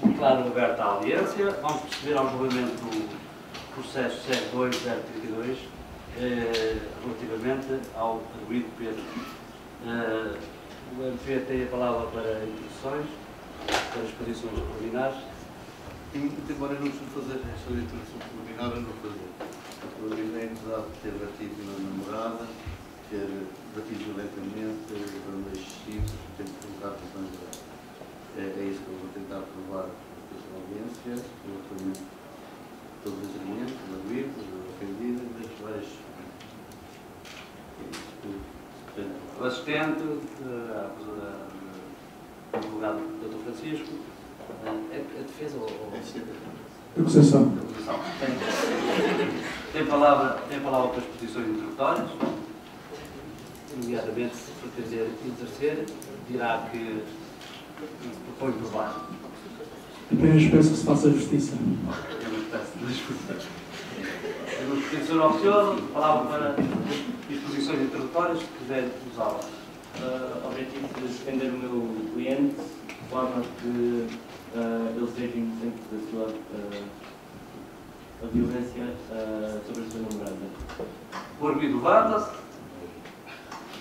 Declaro aberta a audiência. Vamos proceder ao julgamento do processo 02032 relativamente ao arguido Pedro. O MP tem a palavra para introduções, para exposições preliminares. Embora eu não estou a fazer esta introdução preliminar, eu não fazer. O arguido, apesar de ter batido na namorada, ter batido violentamente, dando excessivos, tem que colocar questões graves. É isso que eu vou tentar provar na audiência, relativamente a todos os argumentos, do arguido, do ofendido, das várias. O assistente, o advogado Dr. Francisco, a defesa ou a acusação? Tem palavra para as posições introdutórias, nomeadamente se pretender exercer, dirá que propõe provar. Apenas peço que se faça justiça. O professor oficial, palavra para exposições introdutórias, se quiser usá-la. Objetivo de defender o meu cliente, de forma que ele seja inocente da sua a violência sobre a sua namorada. O arguido levanta-se.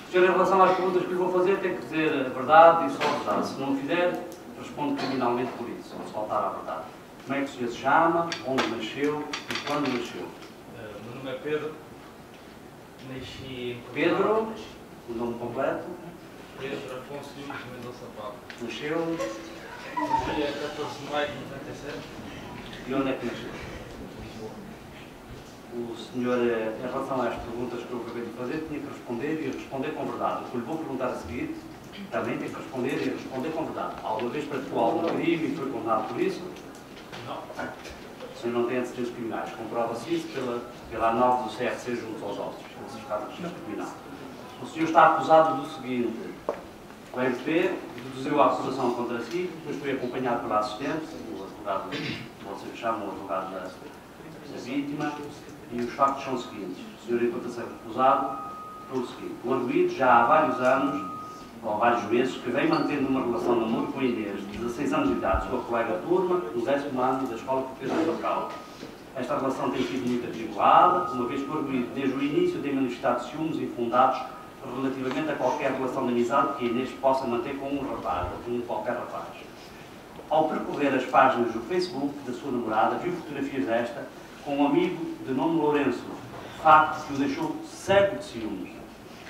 O senhor, em relação às perguntas que lhe vou fazer, tem que dizer a verdade e só a verdade. Se não o fizer, responde criminalmente por isso, ou se faltar à verdade. como é que se chama, onde nasceu e quando nasceu. Meu nome é Pedro. Nasci em Pedro, o nome completo. Pedro Afonso Nunes Mendonça Paulo. Nasceu No dia 14 de maio de 97. e onde é que nasceu? Lisboa. O senhor, em relação às perguntas que eu acabei de fazer, tinha que responder e responder com verdade. O que lhe vou perguntar a seguir, também tem que responder e responder com verdade. Alguma vez praticou algum crime e foi condenado por isso? Não. O senhor não tem antecedentes criminais. Comprova-se isso pela análise do CRC junto aos autos, pelo certificado de registro criminal. O senhor está acusado do seguinte: o MP deduziu a acusação contra si, depois foi acompanhado pela assistente, o advogado, vocês chamam o advogado da vítima, e os factos são os seguintes. O senhor encontra-se acusado pelo seguinte: o arguido já há vários anos, ou vários meses, que vem mantendo uma relação de namoro com a Inês, de 16 anos de idade, sua colega de turma, no 10º ano da Escola Portuguesa de Macau. Esta relação tem sido muito atribulada, uma vez que o arguido, desde o início, tem manifestado ciúmes infundados relativamente a qualquer relação de amizade que a Inês possa manter com um rapaz, ou com qualquer rapaz. Ao percorrer as páginas do Facebook da sua namorada, viu fotografias desta com um amigo de nome Lourenço, facto que o deixou cego de ciúmes.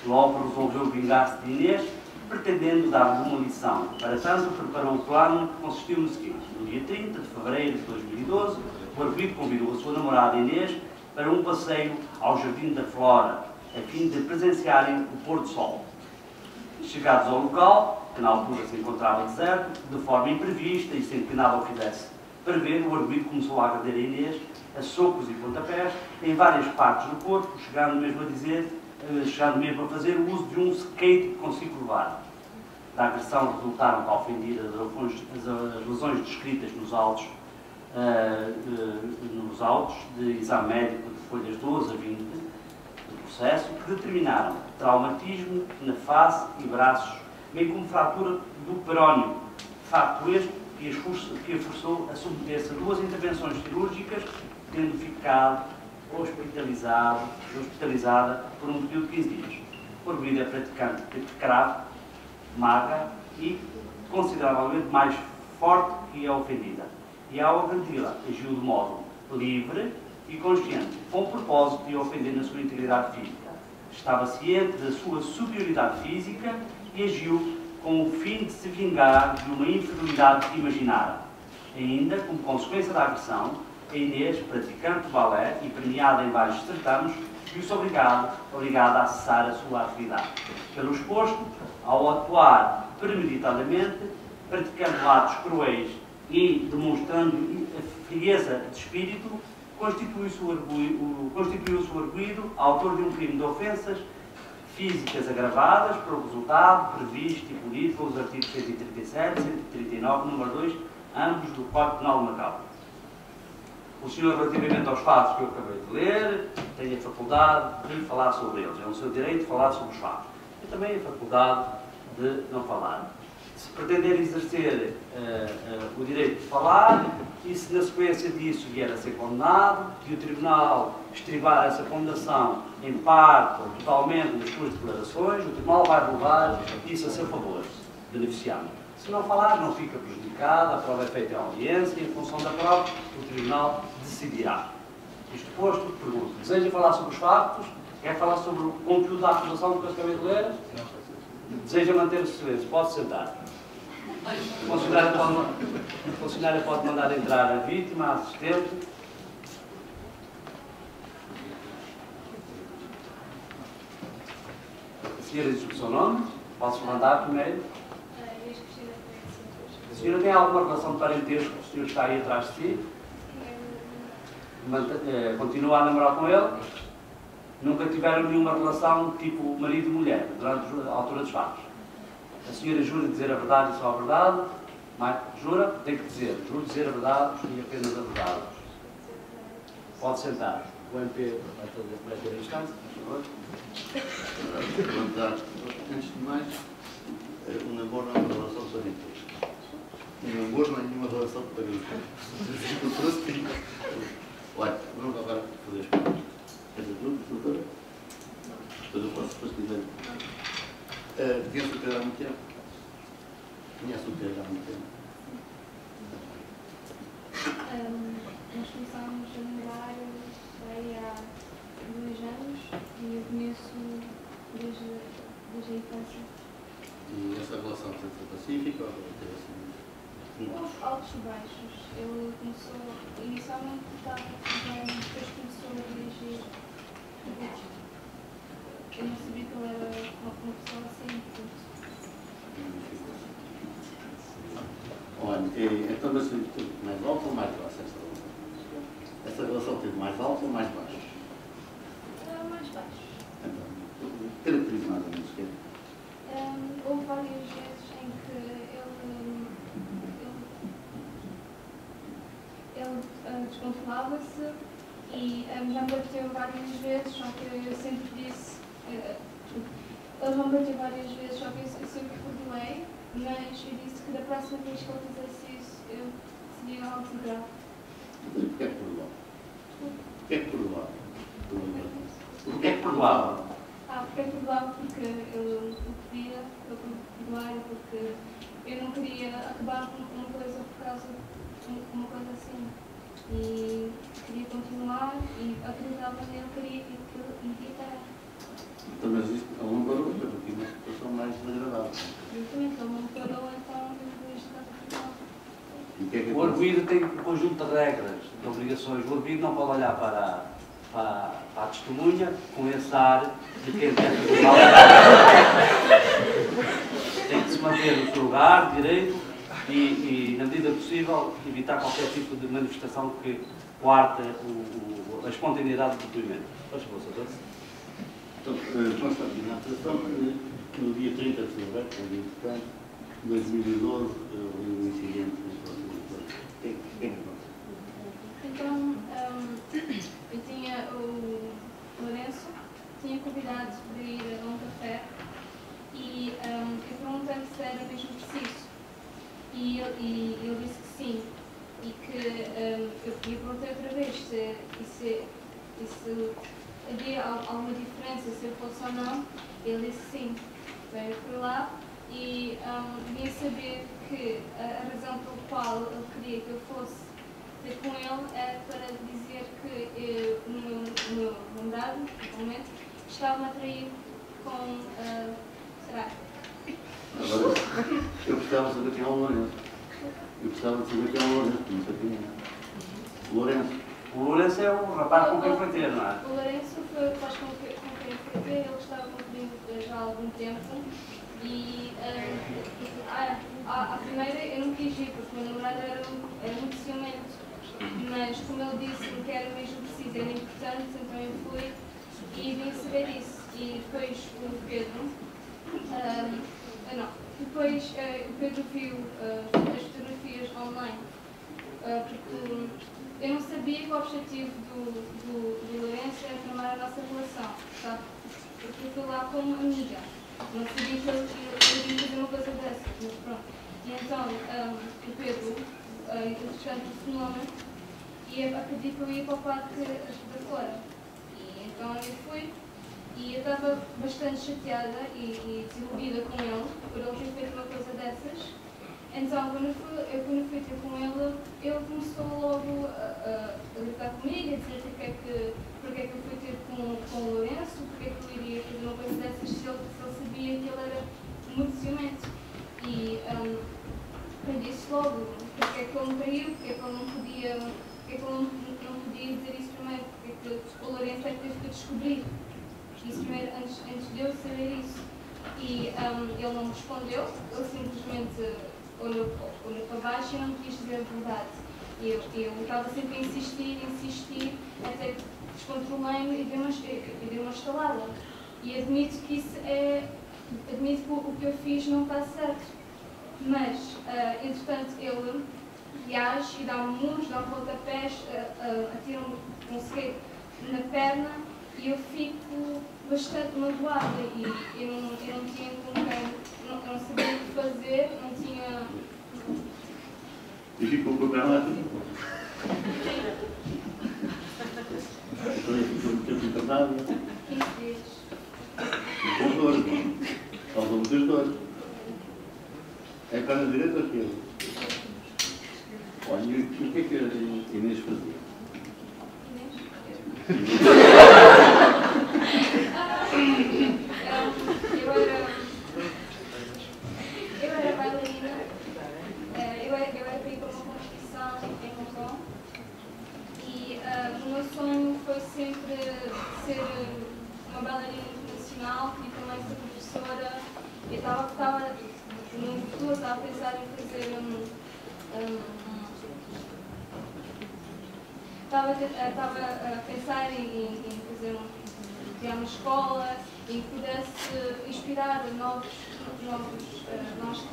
Logo resolveu vingar-se de Inês, pretendendo dar-lhe uma lição. Para tanto, preparou o plano que consistiu no seguinte: no dia 30 de fevereiro de 2012, o arguido convidou a sua namorada Inês para um passeio ao Jardim da Flora, a fim de presenciarem o pôr do sol. Chegados ao local, que na altura se encontrava deserto, de forma imprevista e sem que nada o fizesse prever, o arguido começou a agredir a Inês a socos e pontapés em várias partes do corpo, chegando mesmo a fazer o uso de um skate com ciclo levar. Da agressão resultaram para a ofendida as lesões descritas nos autos de exame médico de folhas 12 a 20 do processo, que determinaram traumatismo na face e braços, bem como fratura do perónio, facto este que a forçou a submeter-se a 2 intervenções cirúrgicas, tendo ficado hospitalizada por um período de 15 dias. O arguido é praticante de cravo, magra e consideravelmente mais forte que a ofendida. E ao agredi-la, agiu de modo livre e consciente, com o propósito de a ofender na sua integridade física. Estava ciente da sua superioridade física e agiu com o fim de se vingar de uma inferioridade que imaginara. Ainda, como consequência da agressão, a Inês, praticante de balé e premiada em vários certames, viu-se obrigada a cessar a sua atividade. Pelo exposto, ao atuar premeditadamente, praticando atos cruéis e demonstrando a frieza de espírito, constituiu-se o arguido autor de um crime de ofensas físicas agravadas pelo resultado previsto e punido pelos artigos 137 e 139, número 2, ambos do Código Penal de Macau. O senhor, relativamente aos fatos que eu acabei de ler, tem a faculdade de falar sobre eles. É o seu direito de falar sobre os fatos. E também a faculdade de não falar. Se pretender exercer o direito de falar, e se na sequência disso vier a ser condenado, e o Tribunal estribar essa condenação em parte ou totalmente nas suas declarações, o Tribunal vai levar isso a seu favor, beneficiando. Se não falar, não fica prejudicado, a prova é feita em audiência, e em função da prova, o Tribunal decidirá. Isto posto, pergunto: deseja falar sobre os factos? Quer falar sobre o conteúdo da acusação que eu acabei de ler? Deseja manter o silêncio? Pode sentar. O funcionário pode mandar entrar a vítima, a assistente. A senhora diz o seu nome? Posso mandar primeiro? A senhora tem alguma relação de parentesco que o senhor está aí atrás de si? Continua a namorar com ele? Nunca tiveram nenhuma relação tipo marido e mulher durante a altura dos fatos? A senhora jura dizer a verdade e só a verdade? Jura? Tem que dizer. Juro dizer a verdade e apenas a verdade. Pode sentar. O MP vai ter a instância, por favor. Antes de mais, o namoro não é uma relação de parentesco. O namoro não é nenhuma relação de parentesco. Olha, vamos agora fazer as perguntas. Quer dizer, doutora? Depois eu posso dizer. Conhece o Pedro há muito tempo? Conhece o Pedro há muito tempo? anos e eu conheço desde a infância. E essa relação sempre foi pacífica ou teve assim? Houve altos e baixos. Ele começou, inicialmente estava bem, depois começou a dirigir. Eu não sabia que ele era uma pessoa assim, portanto. Olha, então, mas teve mais alto ou mais baixo essa relação? Essa relação teve mais alto ou mais baixo? Mais baixo. Então, caracteriza mais ou menos o que é? Houve várias vezes em que ele descontrolava-se e já me bateu várias vezes, só que eu sempre disse. Ele já me bateu várias vezes, só que eu sempre perdoei, mas eu disse que da próxima vez que ele fizesse isso, eu seria algo de grave. Porquê é que perdoava? Porquê é que perdoava? Porquê é que perdoava? Porque é perdoava porque eu pedia para perdoar, porque eu não queria acabar com uma coisa por causa de uma coisa assim. E queria continuar e acreditava nele, queria parar. Então, mas isto ele não parou, teve aqui uma situação mais desagradável. Exatamente, ele não parou, então eu estava a perdoar. O arguido tem um conjunto de regras, de obrigações. O arguido não pode olhar para a testemunha com esse ar de quem deve tem que se manter no seu lugar, direito, e na medida possível, evitar qualquer tipo de manifestação que coarte a espontaneidade do depoimento. Faz favor, Sr. Então, constante na atenção que no dia 30 de fevereiro, que é um dia importante, de 2012, houve um incidente no próximo. Quem aconteceu? Então, eu tinha o Lourenço, tinha convidado para ir a um café e eu perguntei se era mesmo preciso. E ele disse que sim. E que eu perguntei outra vez se havia alguma diferença, se eu fosse ou não. Ele disse sim. Então eu fui lá e vim saber que a razão pela qual ele queria que eu fosse ter com ele era para dizer que o meu namorado, atualmente, estava-me a trair com. Será? Agora, eu precisava saber quem é o Lourenço. Eu precisava de saber quem é o Lourenço, não sei quem é. Lourenço. O Lourenço é o rapaz com quem foi ter, não é? O Lourenço foi o rapaz com quem foi ter, ele estava comigo já há algum tempo e à primeira eu não quis ir porque o meu namorado era muito ciumento, mas como ele disse-me que era mesmo preciso, era importante, então eu fui e vim saber disso. E depois o Pedro, depois o Pedro viu as fotografias online, porque eu não sabia que o objetivo do Lourenço era formar a nossa relação, sabe? Porque eu fui lá como amiga, não sabia que ele iria fazer uma coisa dessas, mas pronto. E então o Pedro, entretanto, telefonou-me e a pedir para eu ir para o parque de fora. E então eu fui. E eu estava bastante chateada e desiludida com ele, por ele ter feito uma coisa dessas. Então, quando eu fui ter com ele começou logo a gritar comigo, a dizer porque é que eu fui ter com o Lourenço, porque é que eu iria fazer uma coisa dessas se ele sabia que ele era muito ciumento. E eu disse logo porque é que ele me traiu, porque é que ele não podia dizer isso primeiro, porque é que o Lourenço é que teve que descobrir. Isso primeiro, antes de eu saber isso. E ele não me respondeu, ele simplesmente olhou para baixo e não quis dizer a verdade. Eu estava sempre a insistir, até que descontrolei-me e dei uma estalada. E admito que admito que o que eu fiz não está certo. Mas, entretanto, ele reage e dá-me murros, dá-me pontapés, atira-me um skate na perna. E eu fico bastante magoada e eu não tinha com quem, eu não sabia o que fazer, não tinha... E ficou com a perna lá tudo? Então ele ficou muito tempo internado? 15 dias. Muitas dores, não? Causou muitas dores. É a perna direita ou esquerda? Olha, e o que é que a Inês fazia? Inês? em Hong Kong. E o meu sonho foi sempre ser uma bailarina internacional e também ser professora. Eu estava no futuro, estava a pensar em fazer estava a pensar em fazer criar uma escola e que pudesse inspirar novas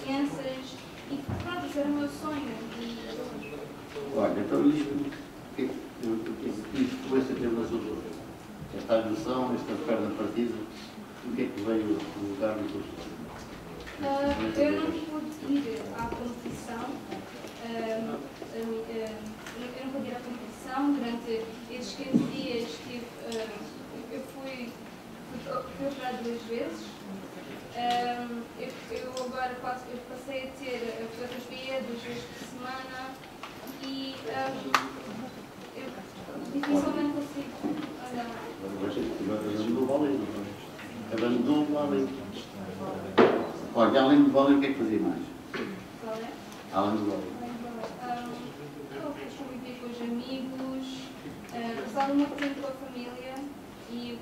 crianças e pronto, isso era o meu sonho. Olha, então isto, foi esse tema azul. Esta agressão, esta perda partida, o que é que veio colocar no teu sonho? Eu não pude ir à competição. Eu não pude ir à competição. Durante esses 15 dias eu fui operada 2 vezes. Eu agora passei a ter a fotografia 2 vezes por semana e eu dificilmente consigo andar. Abandonou o vôlei, não é? Abandonou o vôlei. Olha, além do vôlei, o que é que fazia mais? Qual é? Além do vôlei. Eu convivi com os amigos, passava muito tempo com a família e o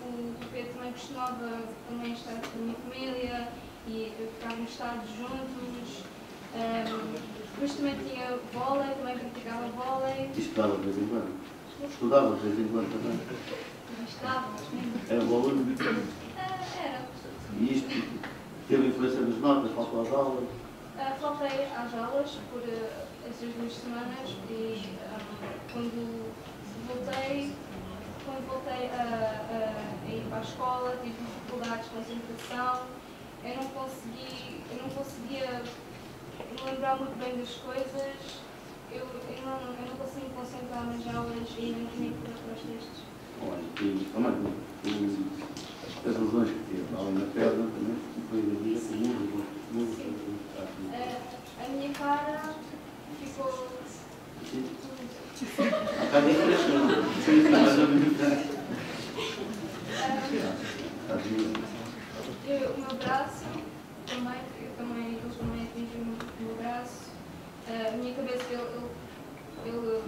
Pedro também costumava também estar com a minha família e ficávamos estados juntos. Depois também tinha vôlei, também praticava vôlei. E estudava de vez em quando? Estudava de vez em quando também? Estava, mas Era bom aluno? era. E isto teve influência nas notas, faltou às aulas? Faltei às aulas por essas 2 semanas e quando voltei a ir para a escola, tive dificuldades de concentração, eu não conseguia me lembrar muito bem das coisas, eu não conseguia me concentrar nas aulas e nem para os textos. Olha, as lesões que teve, além da perna, também foi a música. A minha cara ficou... A cara é crescendo. Mais ou menos. O meu braço eles também atingiram o meu braço. A minha cabeça, ele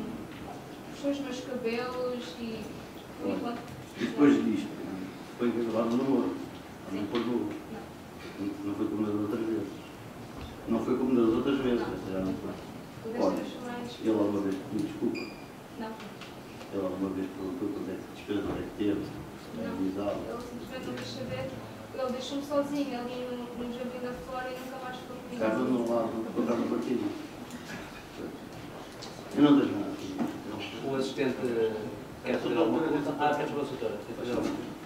puxou os meus cabelos e por enquanto. E depois disto, foi gravado no Moro. Não foi novo. Não foi como nas outras vezes. Não foi como nas outras vezes, essa já não foi. Olha, ele alguma vez pediu desculpa? Não. Ele alguma vez perguntou quanto é que despesa, onde é que teve? Não. Ele simplesmente não quis saber. Ele deixou-me sozinho ali no jardim da flora e nunca mais ficou comigo. Estava no lado, encontrava no partido. Eu não deixo nada. O assistente quer fazer alguma coisa? Quer fazer a doutora? Quer fazer alguma coisa?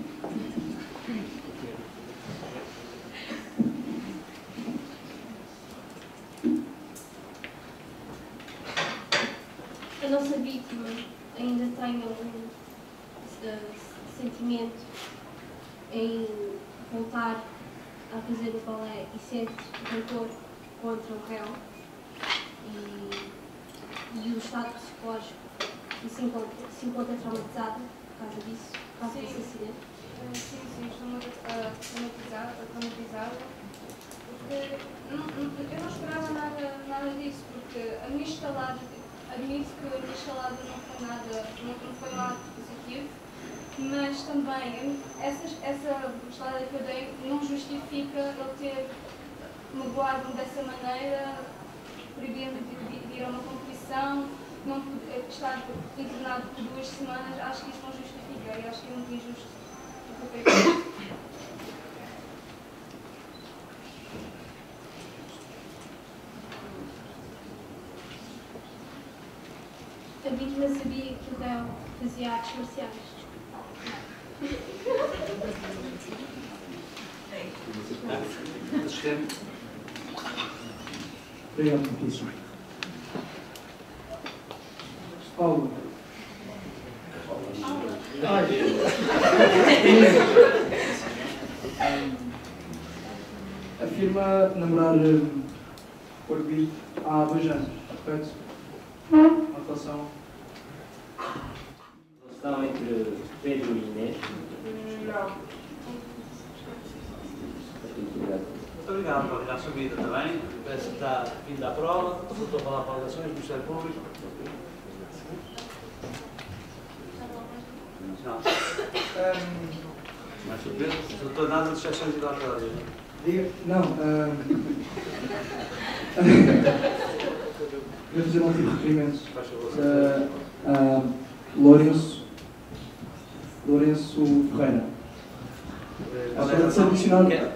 A nossa vítima ainda tem algum sentimento em voltar a fazer o balé e sente rancor contra o réu e o estado psicológico e se encontra traumatizada por causa disso, por causa desse acidente? Sim, estou muito traumatizada, porque eu não esperava nada disso, porque a minha escalada, admito que a minha escalada não foi nada positivo, mas também essa escalada que eu dei não justifica ele ter magoado-me dessa maneira, proibindo de ir a uma competição, não estar internado por 2 semanas. Acho que isso não justifica e acho que é muito injusto. A vítima sabia que o réu fazia artes marciais. Assistente? Obrigado, professor. Paulo. Afirma namorar o Arguido há 2 anos, correto? Uma relação. Relação entre Pedro e Inês? Não. Muito obrigado por a sua vida também. Parece que está vindo à prova. Voltou a falar para as eleições do Ministério Público. Não. Mais surpresa? Não estou nada de exceções ilatórias. Diga, não. Queria fazer um tipo de requerimentos. Faz favor. Lourenço Ferreira.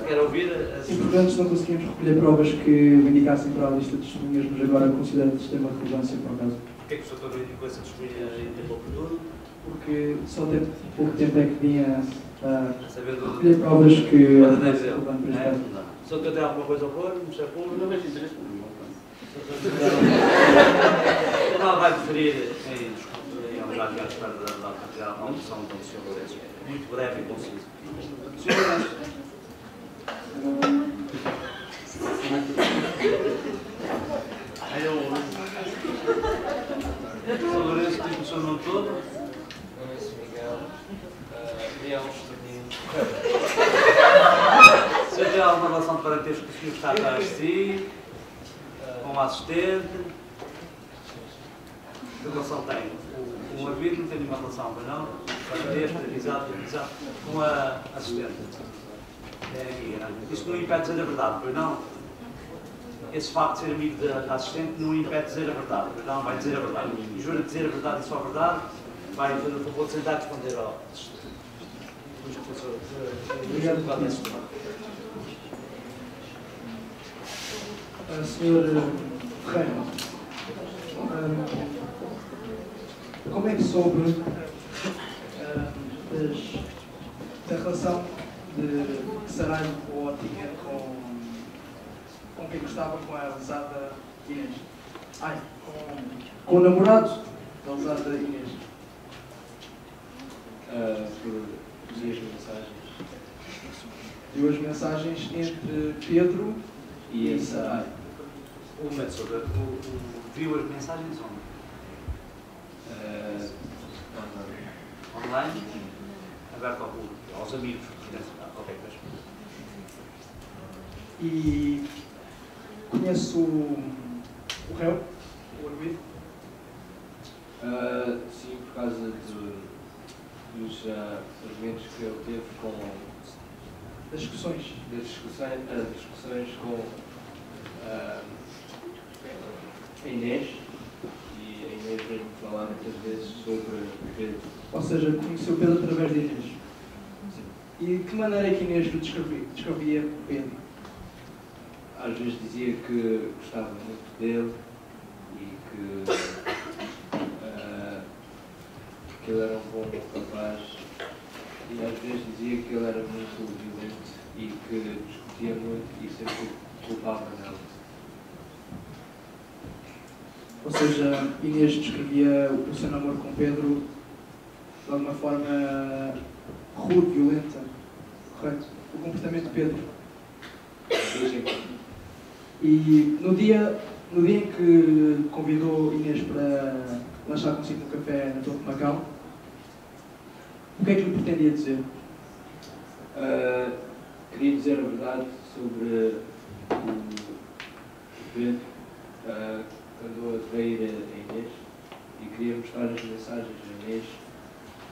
Quer ouvir? Importantes, não conseguimos recolher provas que o indicassem para a lista de testemunhas, mas agora considero de extrema relevância por acaso. Porquê que o Sr. indicou essa testemunha em tempo oportuno? Porque só tem pouco tempo é que vinha a Saber do... recolher provas que Quando deve ser. relevantes para este caso. O senhor tem alguma coisa a pôr? O Ministério Público? Não vejo interesse. Não vai referir em homenagem à espera da audição do Sr. Lourenço. Muito breve e conciso. Sr. Lourenço. Sr. Lourenço, diz o seu nome todo? Lourenço Miguel. Miguel Estudinho. O senhor tem alguma relação de parentesco com o senhor que está atrás de si? Com um assistente? Que relação tem? O arbítrio não tem nenhuma relação, mas não? Parentesco, exato, com a assistente. É amiga. Isso não impede de dizer a verdade, pois não? Esse facto de ser amigo da assistente não impede de dizer a verdade, pois não? Vai dizer a verdade. E jura dizer a verdade e só a verdade, vai fazer o favor de sentar e responder ao assistente. Senhor Ferreira, como é que soube da relação de Saraiva ou tinha com quem gostava, com a lesada Inês? Com o namorado da lesada Inês? Por duas mensagens. Duas mensagens entre Pedro E e a Saraiva. Um momento, sobre viu as mensagens onde? Online? Aberto ao público, aos amigos. Ok, pois. E conheço o réu, o arguido? Sim, por causa dos argumentos que ele teve com Das discussões. das discussões com a Inês, e a Inês veio-me falar muitas vezes sobre Pedro. Ou seja, conheceu Pedro através de Inês. E de que maneira é que Inês o descrevia Pedro? Às vezes dizia que gostava muito dele e que ele era um bom rapaz, e às vezes dizia que ele era muito violento e que discutia muito e sempre culpava nela. Ou seja, Inês descrevia o seu namoro com Pedro de alguma forma rude, violenta, correto? O comportamento de Pedro. E no dia em que convidou Inês para lanchar consigo no café na Torre de Macau, o que é que lhe pretendia dizer? Queria dizer a verdade sobre o Pedro, que andou a trair a Inês, e queria mostrar as mensagens a Inês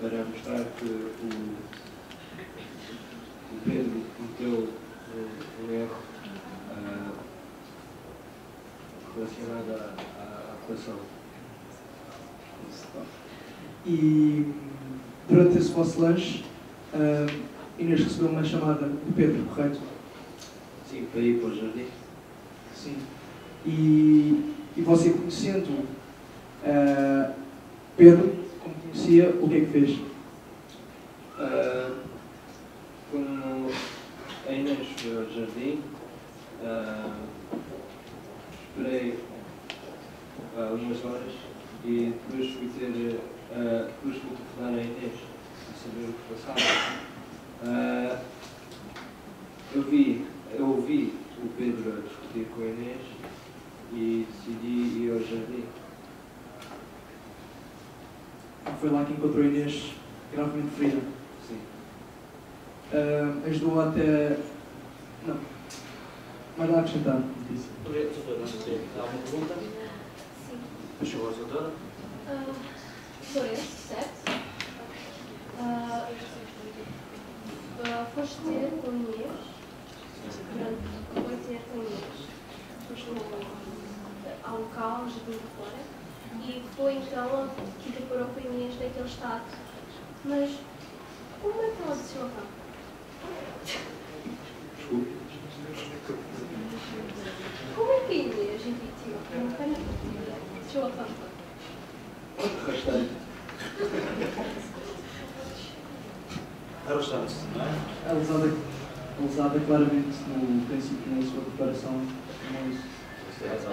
para mostrar que o Pedro cometeu um erro relacionado à relação. E durante esse vosso lanche, Inês recebeu uma chamada do Pedro, correto? Sim, para ir para o jardim. Sim. E você conhecendo Pedro, como conhecia, o que é que fez? Como a Inês foi ao jardim, esperei umas horas e depois fui telefonar a Inês a saber o que passava. Eu ouvi o Pedro a discutir com a Inês e decidi ir ao jardim. Foi lá que encontrou a Inês gravemente ferida. Sim. Ajudou até... Não. Nada a acrescentar, notícia. Doutora, há alguma pergunta? Sim. Chegou a doutora? Lourenço, certo? Foste ter com o Inês. Foi ter com o Inês. Foste ao local, já de fora. E foi então que deparou com a Inês naquele estado. Mas como é que ela desceu a rampa? Como é que a Inês intuitiva, com uma perna partida, desceu a rampa? Arrastei. Arrastando-se, não é? A lesada claramente no princípio na sua preparação.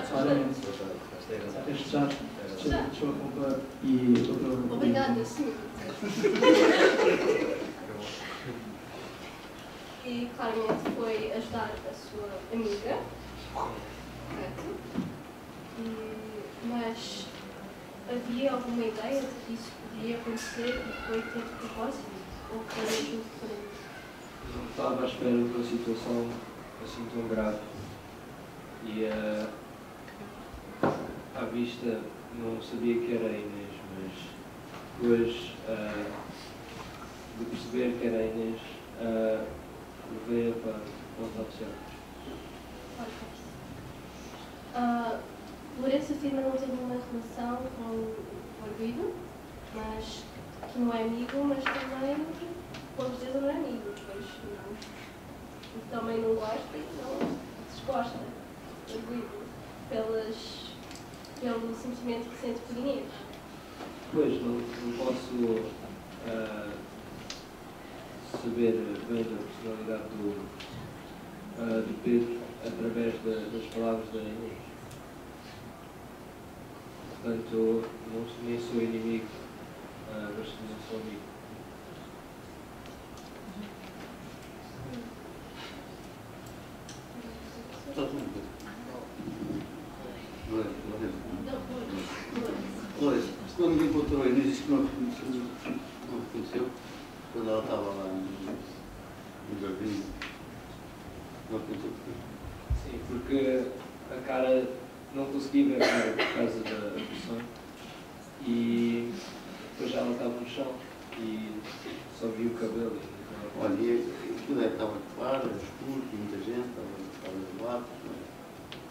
Claramente. Este já deixou a culpa e outra. Obrigada, sim. E claramente foi ajudar a sua amiga. Correto? Mas havia alguma ideia de que isso podia acontecer e foi ter de propósito? Ou foi mesmo diferente? Não estava à espera de uma situação assim tão grave. E à vista não sabia que era a Inês, mas depois de perceber que era a Inês, levei-a para os oficiais. Lourenço afirma não ter nenhuma relação com o arguido, mas que não é amigo, mas também com certeza não é amigo, pois não, também não gosta e não desgosta do arguido pelo sentimento que sente por Inês. Pois, não posso saber bem da personalidade do Pedro através das palavras da Inês. Portanto, nem sou inimigo, mas não sou amigo. Lourenço, quando encontrou a Inês, disse que não reconheceu, quando ela estava lá no jardim, não reconheceu porquê? Sim, porque a cara não consegui ver a cara por causa da pressão e depois ela estava no chão e só vi o cabelo. Olha, e aquilo estava claro, era escuro, tinha muita gente, estava do lado.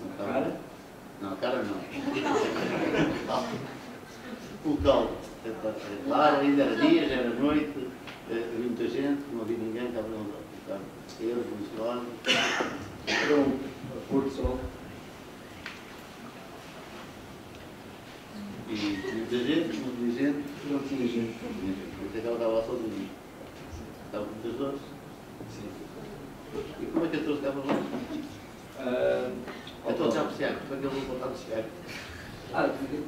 A cara? Não, a cara não. O local era claro, ainda era dia, já era noite, havia muita gente, não havia ninguém, estava a ficar eles, abençoados. Era um pôr do sol. E tinha muita gente, não tinha gente. Não tinha gente. Até que ela estava lá sozinha. Estava com muitas dores. Sim. E como é que as dores estavam lá? Eu estou a apreciar, como é que eles vão voltar a chegar?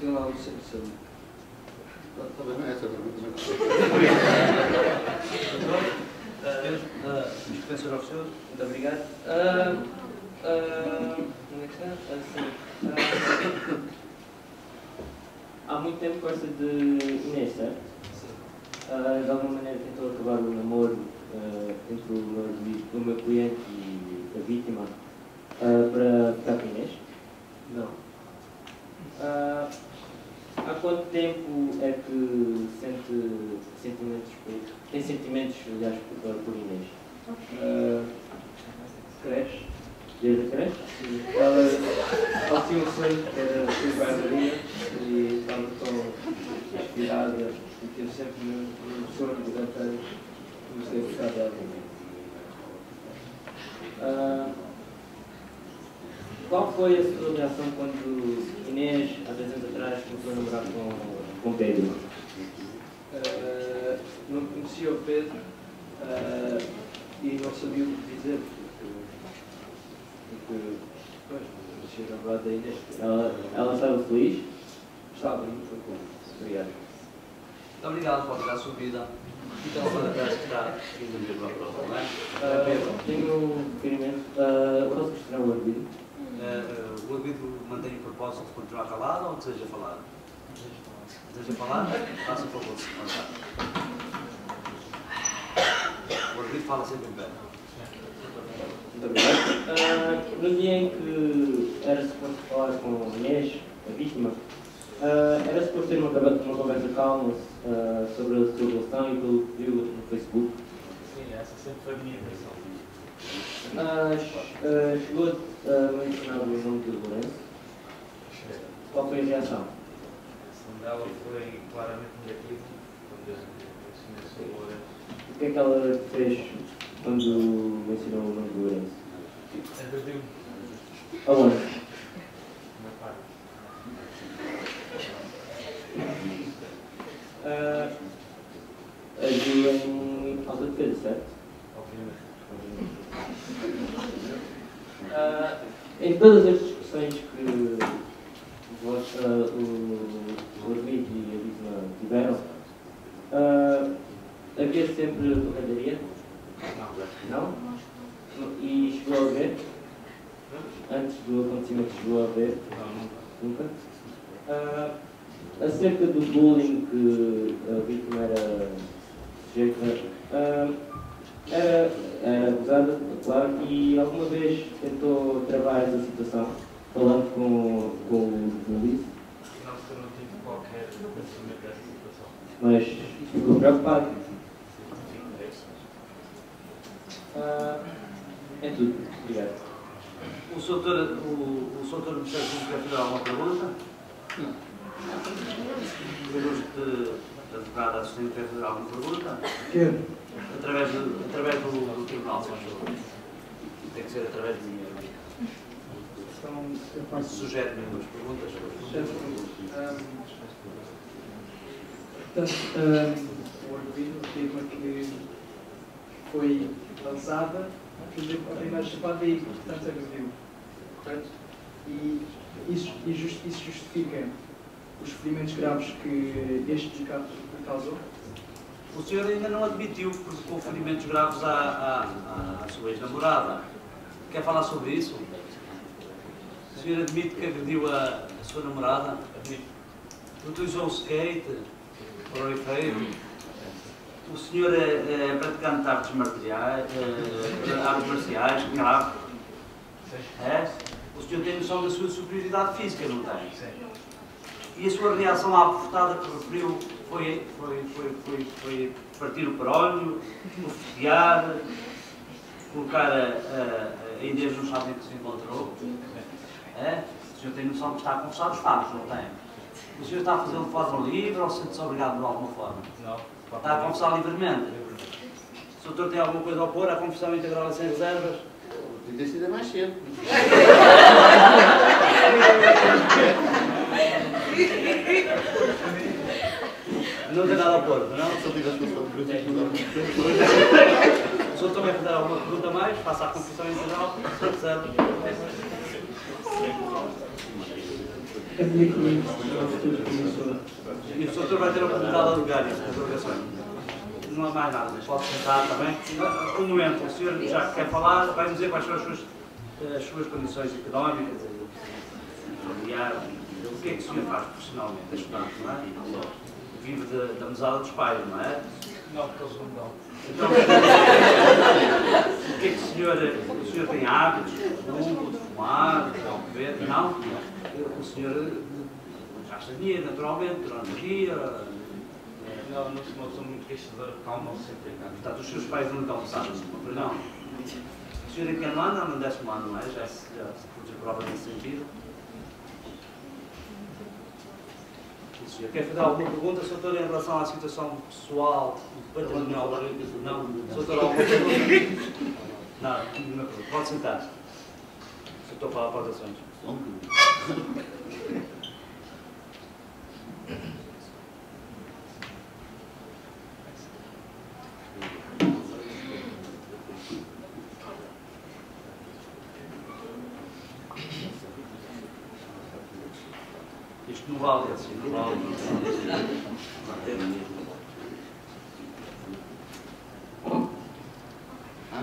Tem lá um centro de saúde. Talvez não é essa a pergunta. Professor oficial, Muito obrigado. Onde é que está? Assim. Há muito tempo gosta de Inês, certo? Sim. De alguma maneira tentou acabar o namoro entre o meu cliente e a vítima para ficar com Inês? Não. Há quanto tempo é que tem sentimentos, aliás, por Inês? Creche. Desde a creche? Sim. Ela tinha um sonho que era ser bailarina e estava tão inspirada e teve sempre um sonho durante anos que comecei a gostar dela. Qual foi a sua reação quando Inês, há 10 anos atrás, começou a namorar com Pedro? Não conhecia o Pedro e não sabia o que dizer. Porque, pois, não conhecia a namorada da Inês. Ela estava feliz? Estava muito bom. Obrigado. obrigado por dar a sua vida. Então, parece que está indo mesmo à prova, não é? Tenho um requerimento. Posso questionar o arbítrio? O arbítrio mantém o propósito de continuar calado ou deseja falar? Deseja falar? Faça o favor de se contar. O arbítrio fala sempre em pé. Muito obrigado. No dia em que era suposto falar com a Inês, a vítima, era suposto ter uma conversa calma sobre a sua relação e pelo que viu no Facebook. Sim, essa sempre foi a minha intenção. Chegou a mencionar o nome de Lourenço. Qual foi a reação? A reação dela foi claramente negativa quando eu mencionei o Lourenço. O que é que ela fez quando mencionou o nome de Lourenço? Agrediu-me Aonde? na parte. Agiu em autodefesa, certo? Obviamente. Em todas as discussões que o ermito e a vítima tiveram, havia sempre porradaria? Não? E chegou a ver? Antes do acontecimento chegou a ver? Nunca? Acerca do bullying que a vítima era sujeita, era abusada, claro, e alguma vez tentou travar essa situação, falando com o jornalista? Não, porque eu não tive qualquer conhecimento dessa situação. Mas ficou preocupado. É tudo. Obrigado. O Sr. Ministério Público quer fazer alguma pergunta? Não. O ilustre advogado assistente quer fazer alguma pergunta? Quero. Através do tribunal, se faz favor. Tem que ser através de mim. Sugere-me umas perguntas. Portanto, o arguido afirma que foi lançada a primeira chapada e, portanto, agrediu. Correto? E isso justifica os ferimentos graves que este caso causou? O senhor ainda não admitiu que provocou ferimentos graves à sua ex-namorada. Quer falar sobre isso? O senhor admite que agrediu a sua namorada? Admite. Utilizou o skate, para o efeito. O senhor é praticante de artes marciais, cravo? É? O senhor tem noção da sua superioridade física, não tem? Sim. E a sua reação à bofetada que referiu foi partir o perónio, bofetear, colocar a Inês no estado em que se encontrou? É? O senhor tem noção que está a confessar os fatos, não tem? O senhor está a fazê-lo de forma livre ou sente-se obrigado de alguma forma? Não. Está a confessar livremente? Se o doutor tem alguma coisa a opor, a confissão integral e sem reservas? Podia ter sido mais cedo. Não tem nada a opor, não? Se eu tivesse gostado de Se o doutor vai fazer alguma pergunta mais, faça a confissão integral, sem reservas. A minha cliente é o futuro professor. E o doutor vai ter a oportunidade de alugar isso nas alegações. Não há mais nada, pode sentar também. Um momento, o senhor já quer falar, vai dizer quais são as suas condições económicas, familiares, o que é que o senhor faz profissionalmente, estudante, não é? Vive da mesada dos pais, não é? Não, porque eles não me dão. Então, o que é que o senhor tem hábitos de fumo, de fumar, de beber? Não? O senhor gasta dinheiro, naturalmente, durante o dia. Não, não sou uma pessoa muito queixadora, calma, sempre em casa. Portanto, os seus pais não lhe dão pesadas, pois não? O senhor em que ano anda? Anda 10º ano, não é? Já se produziu prova nesse sentido. O senhor quer fazer alguma pergunta, Sr. Doutor, em relação à situação pessoal e patrimonial? Não? Sr. Doutor, alguma pergunta? Não, nenhuma pergunta. Pode sentar-se. Sr. Doutor, para aportações. Isto não vale, assim, não vale. A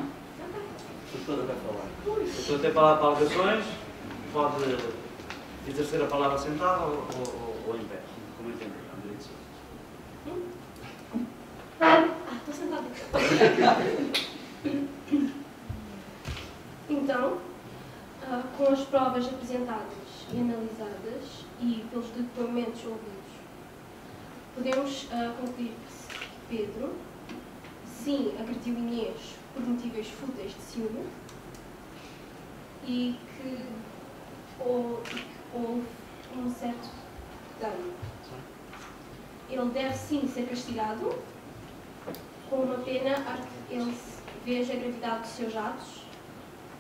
doutora vai falar. A doutora tem palavra para alegações, pode exercer a palavra sentada ou em pé, como entender. Estou sentada. Então, com as provas apresentadas e analisadas e pelos depoimentos ouvidos, podemos concluir que Pedro, sim, agrediu Inês por motivos fúteis de ciúme e que houve um certo dano. Ele deve sim ser castigado com uma pena a que ele veja a gravidade dos seus atos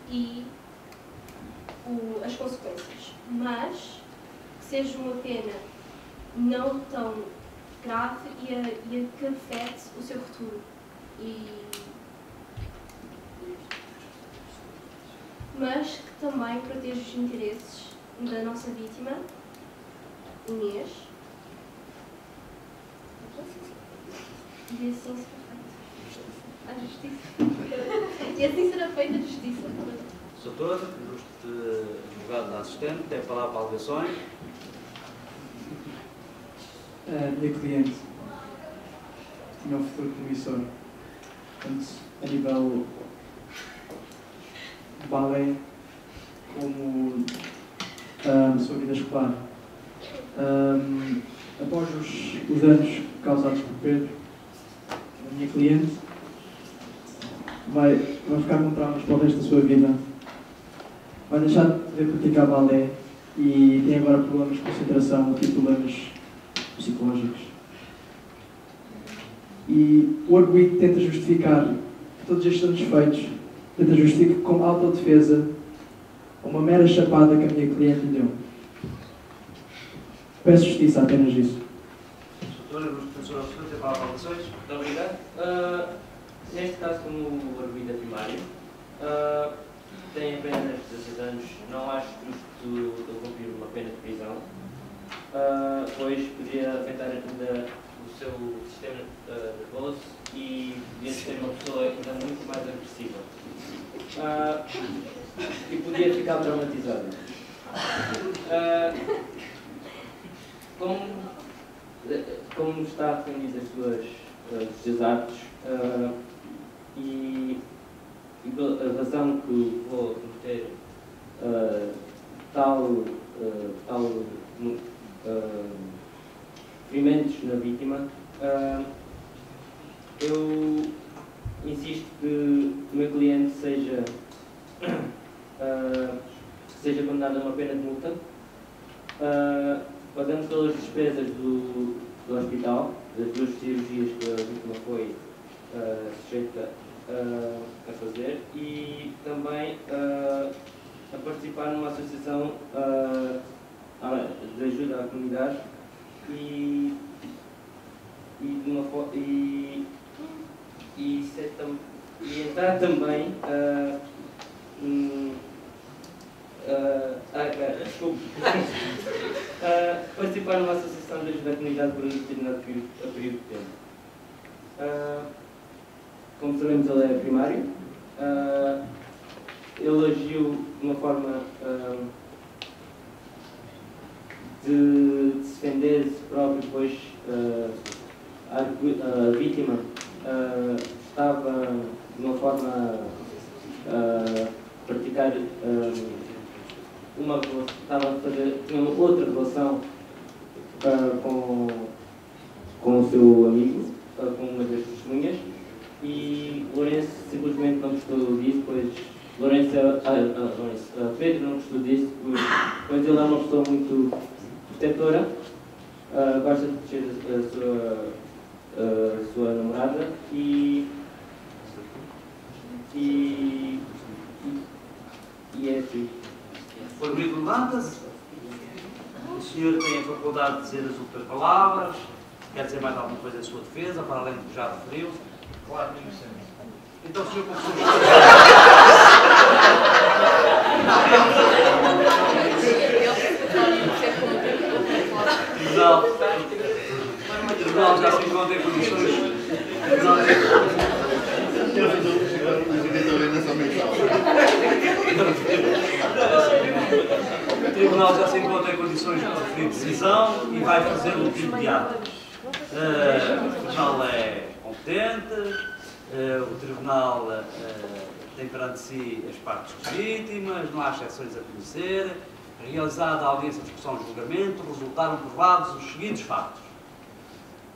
e as consequências, mas que seja uma pena não tão grave e a que afete o seu futuro. Mas que também proteja os interesses da nossa vítima, Inês, e assim será feita a justiça. E assim será feita a justiça. Doutor, ilustre advogado da assistente, tem a palavra para alegações. A minha cliente tinha um futuro promissor. Portanto, a nível de balé, como sua vida escolar. Após os danos causados por Pedro, a minha cliente vai ficar com traumas para o resto da sua vida. Vai deixar de poder praticar balé e tem agora problemas de concentração e problemas psicológicos. E o arguido tenta justificar todos estes anos feitos, tenta justificar com autodefesa uma mera chapada que a minha cliente lhe deu. Peço justiça, apenas isso. Doutor, ilustre professor assistente, tem a palavra para alegações. Muito obrigado. Neste caso, como o arguido é primário, tem apenas 16 anos, não acho justo ele cumprir uma pena de prisão, pois poderia afetar ainda o seu sistema nervoso e podia ser uma pessoa ainda muito mais agressiva. E podia ficar traumatizado. Como está defendido os seus atos e pela razão que vou cometer tal ferimentos na vítima, eu insisto que o meu cliente seja condenado a uma pena de multa, pagando todas as despesas do hospital, das 2 cirurgias que a vítima foi sujeita a fazer, e também a participar numa associação de ajuda à comunidade e entrar também participar numa associação de ajuda à comunidade por um determinado período de tempo. Como sabemos, ele é primário. Ele agiu de uma forma de defender-se próprio, pois a vítima estava de uma forma a praticar tinha uma outra relação com o seu amigo, com uma das testemunhas, e Lourenço simplesmente não gostou disso, pois Pedro não gostou disso, pois ele é uma pessoa muito protetora, gosta de proteger a sua namorada e é assim. O arguido levanta-se. O senhor tem a faculdade de dizer as últimas palavras. Quer dizer mais alguma coisa em sua defesa, para além do que já referiu? Claro, mesmo sempre. Então, o senhor professor. O tribunal já se encontra em condições. O tribunal já se encontra em condições de proferir decisão e vai fazê-lo de imediato. O tribunal é competente, o tribunal tem perante si as partes legítimas, não há exceções a conhecer. Realizada a audiência de discussão e julgamento, resultaram provados os seguintes factos.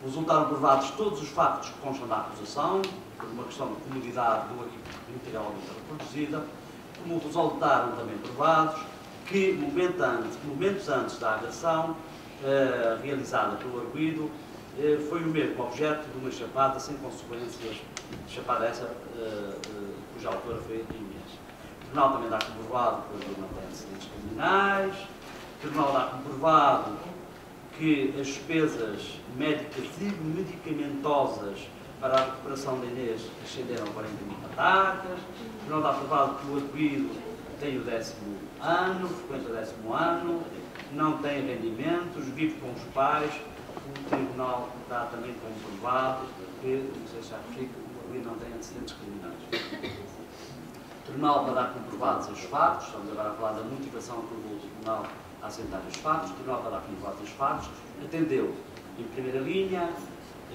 Resultaram provados todos os factos que constam da acusação, por uma questão de comodidade do arquivo integralmente reproduzida, como resultaram também provados que, momentos antes da agressão realizada pelo arguido, foi o mesmo objeto de uma chapada sem consequências, chapada essa cuja autora foi a Inês. O Tribunal também dá comprovado que o arguido não tem antecedentes criminais. O Tribunal dá comprovado que as despesas médicas e medicamentosas para a recuperação da Inês ascenderam a 40.000 patacas. O Tribunal dá comprovado que o arguido tem o 10º ano, frequenta o 10º ano, não tem rendimentos, vive com os pais. O Tribunal dá também comprovado que, não sei se já referi, o arguido não tem antecedentes criminais. O Tribunal, para dar comprovados os factos, estamos agora a falar da motivação que levou o Tribunal a assentar os factos, o Tribunal, para dar comprovados os factos, atendeu em primeira linha,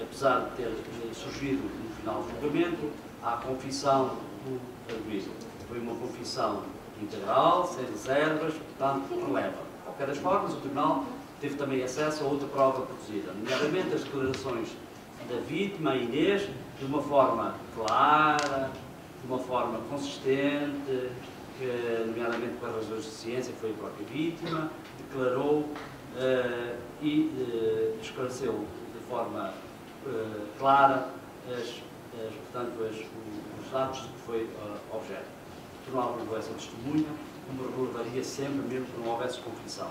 apesar de ter surgido no final do julgamento, à confissão do arguido. Foi uma confissão integral, sem reservas, portanto, releva. De qualquer das formas, o Tribunal teve também acesso a outra prova produzida, nomeadamente as declarações da vítima, Inês, de uma forma clara, de uma forma consistente, nomeadamente com as razões de ciência, que foi a própria vítima, declarou e esclareceu de forma clara portanto, os atos de que foi objeto. O Tribunal relevou essa testemunha, como relevaria sempre, mesmo que não houvesse confissão.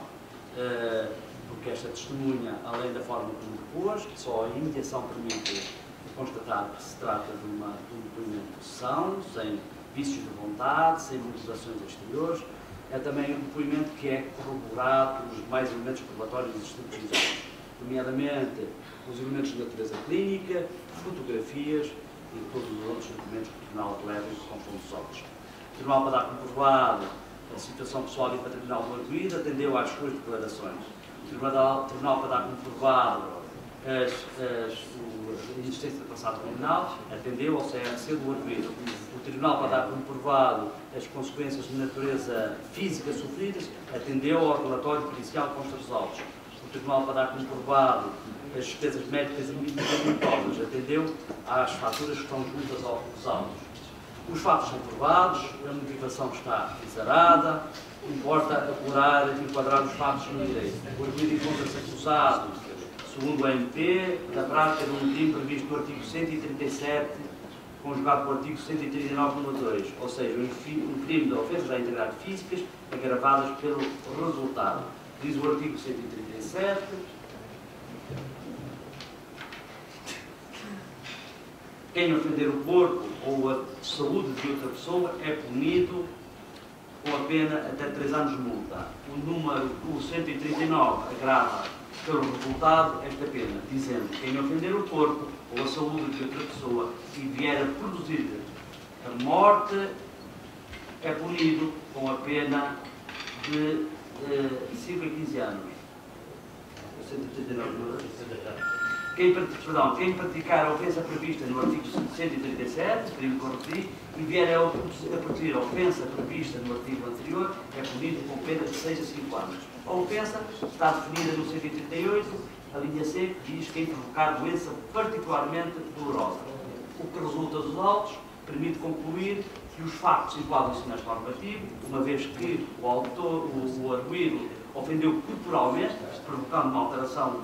Porque esta testemunha, além da forma como depôs, que só a imediação permite constatar que se trata de um depoimento de são, sem vícios de vontade, sem motivações exteriores, é também um depoimento que é corroborado pelos demais elementos probatórios existentes nos autos, nomeadamente os elementos de natureza clínica, fotografias e todos os outros documentos que o Tribunal releva e que constam dos autos. O Tribunal, para dar comprovado a situação pessoal e patrimonial do arguido, atendeu às suas declarações. O Tribunal, para dar comprovado a existência do passado criminal, atendeu ao CRC do arguido. O Tribunal, para dar comprovado as consequências de natureza física sofridas, atendeu ao relatório pericial que consta dos autos. O Tribunal, para dar comprovado as despesas médicas e medicamentosas, atendeu às faturas que estão juntas aos autos. Os fatos são provados, a motivação está exarada, importa apurar e enquadrar os fatos no direito. O arguido encontra-se acusado, segundo o MP, da prática de um crime previsto no artigo 137, conjugado com o artigo 139, número 2, ou seja, um crime de ofensas à integridade físicas agravadas pelo resultado. Diz o artigo 137, quem ofender o corpo ou a saúde de outra pessoa é punido com a pena até 3 anos de multa. O 139 agrava pelo resultado esta pena, dizendo que quem ofender o corpo ou a saúde de outra pessoa e vier a produzir a morte é punido com a pena de 5 a 15 anos. 139. Quem praticar a ofensa prevista no artigo 137, crime que eu referi, e vier a produzir a ofensa prevista no artigo anterior, é punido com pena de 6 a 5 anos. A ofensa está definida no 138, a linha C, que diz quem provocar doença particularmente dolorosa. O que resulta dos autos permite concluir que os factos enquadram-se neste normativo, uma vez que o arguido ofendeu corporalmente, provocando uma alteração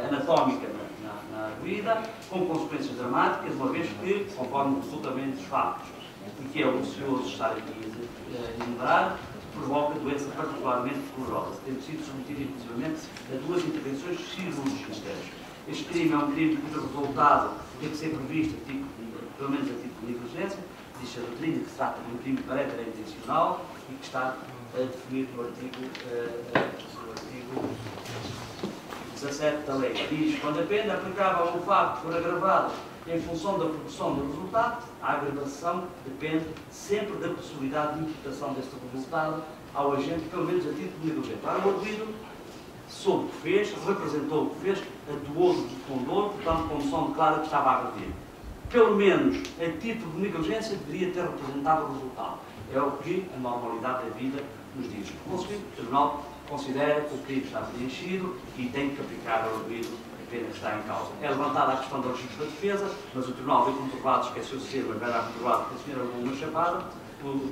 anatómica na arguida, com consequências dramáticas, uma vez que, conforme o resultamento dos factos, e que é o ocioso estar aqui a enumerar, provoca doença particularmente dolorosa, tendo sido submetido inclusivamente a 2 intervenções cirúrgicas. Este crime é um crime cujo resultado tem que ser previsto, pelo menos a título de negligência, diz a doutrina que se trata de um crime intencional e que está definido no artigo 17 da lei. Diz, quando a pena aplicável ao facto for agravada em função da produção do resultado, a agravação depende sempre da possibilidade de imputação deste resultado ao agente, pelo menos a título de negligente. Para o arguido, soube o que fez, representou o que fez, atuou de condor, portanto, com noção clara que estava a agredir. pelo menos a título de negligência, deveria ter representado o resultado. É o que a normalidade da vida nos diz. Por conseguinte, o Tribunal considera que o crime está preenchido e tem que aplicar ao arguido a pena que está em causa. É levantada a questão do registro da defesa, mas o Tribunal veio comprovado, esqueceu-se de ser, mas vai dar comprovado que a senhora deu uma chapada,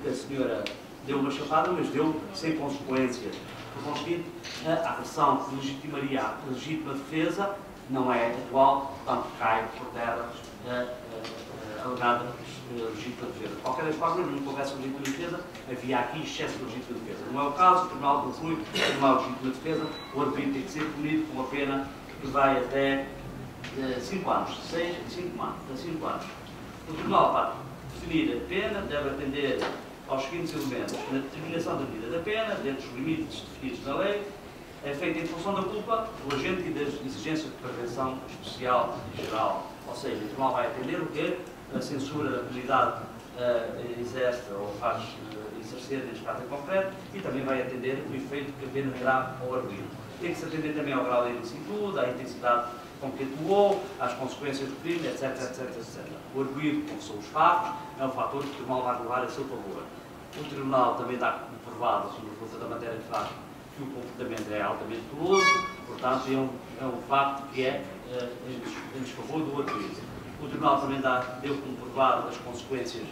que a senhora deu uma chapada, mas deu sem consequências. Por conseguinte, a agressão que legitimaria a legítima defesa não é atual, portanto cai por terra alegada legítima defesa. De qualquer das formas, mesmo que houvesse legítima defesa, havia aqui excesso de legítima defesa. Não é o caso, o Tribunal conclui que não há legítima defesa, o arbítrio tem que ser punido com uma pena que vai até 5 anos, 6, 5 anos, até 5 anos. O Tribunal, para definir a pena, deve atender aos seguintes elementos: na determinação da medida da pena, dentro dos limites definidos na lei, é feita em função da culpa do agente e das exigências de prevenção especial e geral. Ou seja, o Tribunal vai atender o que a censura da comunidade exerce ou faz exercer neste caso em concreto, e também vai atender o efeito que a pena terá ao arguido. Tem que se atender também ao grau da ilicitude, à intensidade com que atuou, às consequências do crime, etc, etc, etc. O arguido confessou os factos, é um fator que o Tribunal vai levar a seu favor. O Tribunal também dá comprovado, sobre a força da matéria de facto, que o comportamento é altamente doloso, portanto é um facto que é em desfavor do arguido. O Tribunal também deu comprovado as consequências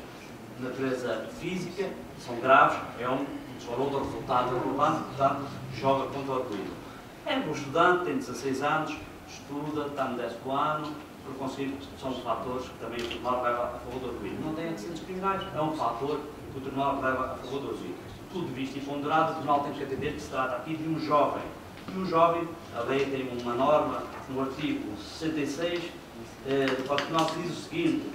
de natureza física, que são graves, é um desvalor do resultado relevante, portanto joga contra o arguido. É um estudante, tem 16 anos, estuda, está no 10º ano, por conseguinte, são fatores que também o Tribunal leva a favor do arguido. Não tem antecedentes criminais, é um fator que o Tribunal leva a favor do arguido. Tudo visto e ponderado, o Tribunal tem que atender que se trata aqui de um jovem. E um jovem, a lei tem uma norma no artigo 66, do Código Penal, que diz o seguinte: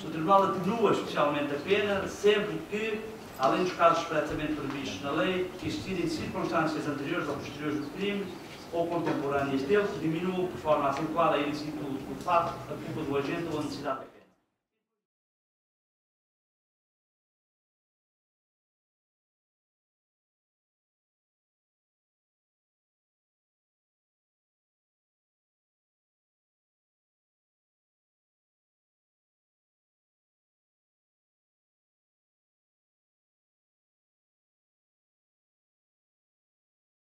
o Tribunal atenua especialmente a pena sempre que, além dos casos expressamente previstos na lei, existirem circunstâncias anteriores ou posteriores do crime ou contemporâneas dele que diminuam por forma acentuada a ilicitude do fato, a culpa do agente ou a necessidade.